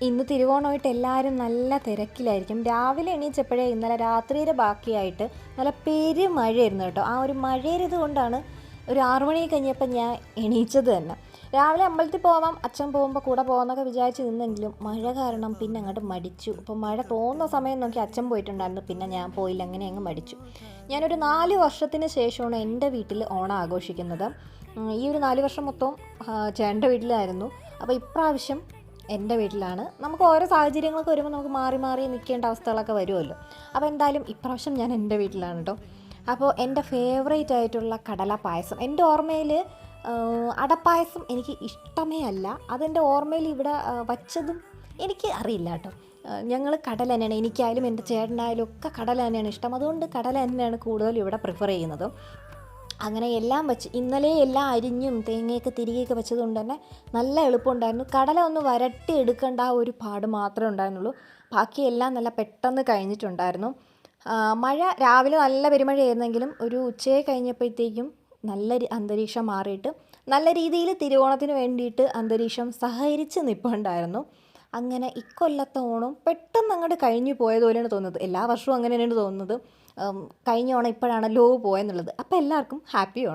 ഇന്ന് തിരുവോണമായിട്ട് എല്ലാവരും നല്ല തിരക്കിലായിരിക്കും. രാവിലെ എണീച്ചപ്പോഴേ ഇന്നലെ രാത്രിയുടെ ബാക്കിയായിട്ട് നല്ല പെരുമഴയായിരുന്നു കേട്ടോ. ആ ഒരു മഴയത് കൊണ്ടാണ് ഒരു 6 മണി കഴിഞ്ഞപ്പോൾ ഞാൻ എണീച്ചത് തന്നെ. രാവിലെ അമ്പലത്തിൽ പോവാം, അച്ഛൻ പോകുമ്പോൾ കൂടെ പോകാമെന്നൊക്കെ വിചാരിച്ച് നിന്നെങ്കിലും മഴ കാരണം പിന്നെ അങ്ങോട്ട് മടിച്ചു. അപ്പോൾ മഴ തോന്നുന്ന സമയം നോക്കി അച്ഛൻ പോയിട്ടുണ്ടായിരുന്നു, പിന്നെ ഞാൻ പോയില്ല, അങ്ങനെ അങ്ങ് മടിച്ചു. ഞാനൊരു 4 വർഷത്തിന് ശേഷമാണ് എൻ്റെ വീട്ടിൽ ഓണം ആഘോഷിക്കുന്നത്. ഈ ഒരു 4 വർഷം മൊത്തവും ചേട്ടൻ്റെ വീട്ടിലായിരുന്നു. അപ്പോൾ ഇപ്രാവശ്യം എൻ്റെ വീട്ടിലാണ്. നമുക്ക് ഓരോ സാഹചര്യങ്ങളൊക്കെ വരുമ്പോൾ നമുക്ക് മാറി മാറി നിൽക്കേണ്ട അവസ്ഥകളൊക്കെ വരുമല്ലോ. അപ്പോൾ എന്തായാലും ഇപ്രാവശ്യം ഞാൻ എൻ്റെ വീട്ടിലാണ് കേട്ടോ. അപ്പോൾ എൻ്റെ ഫേവറേറ്റ് ആയിട്ടുള്ള കടല പായസം, എൻ്റെ ഓർമ്മയിൽ അടപ്പായസം എനിക്ക് ഇഷ്ടമേ അല്ല. അതെൻ്റെ ഓർമ്മയിൽ ഇവിടെ വച്ചതും എനിക്ക് അറിയില്ല കേട്ടോ. ഞങ്ങൾ കടല തന്നെയാണ്, എനിക്കായാലും എൻ്റെ ചേട്ടനായാലും ഒക്കെ കടല തന്നെയാണ് ഇഷ്ടം. അതുകൊണ്ട് കടല തന്നെയാണ് കൂടുതൽ ഇവിടെ പ്രിഫർ ചെയ്യുന്നത്. അങ്ങനെ എല്ലാം വെച്ച് ഇന്നലെ എല്ലാം അരിഞ്ഞും തേങ്ങയൊക്കെ തിരികെയൊക്കെ വെച്ചത് കൊണ്ട് തന്നെ നല്ല എളുപ്പമുണ്ടായിരുന്നു. കടല ഒന്ന് വരട്ടി എടുക്കേണ്ട ആ ഒരു പാട് മാത്രമേ ഉണ്ടായിരുന്നുള്ളൂ. ബാക്കിയെല്ലാം നല്ല പെട്ടെന്ന് കഴിഞ്ഞിട്ടുണ്ടായിരുന്നു. മഴ രാവിലെ നല്ല പെരുമഴയായിരുന്നെങ്കിലും ഒരു ഉച്ചയെ കഴിഞ്ഞപ്പോഴത്തേക്കും നല്ല അന്തരീക്ഷം മാറിയിട്ട് നല്ല രീതിയിൽ തിരുവോണത്തിന് വേണ്ടിയിട്ട് അന്തരീക്ഷം സഹകരിച്ച് നിൽപ്പുണ്ടായിരുന്നു. അങ്ങനെ ഇക്കൊല്ലത്തെ ഓണം പെട്ടെന്ന് അങ്ങോട്ട് കഴിഞ്ഞു പോയതുപോലെയാണ് തോന്നുന്നത്. എല്ലാ വർഷവും അങ്ങനെ തന്നെയാണ് തോന്നുന്നത്. കഴിഞ്ഞ ഓണം ഇപ്പോഴാണല്ലോ പോയെന്നുള്ളത്. അപ്പോൾ എല്ലാവർക്കും ഹാപ്പി ഓണം.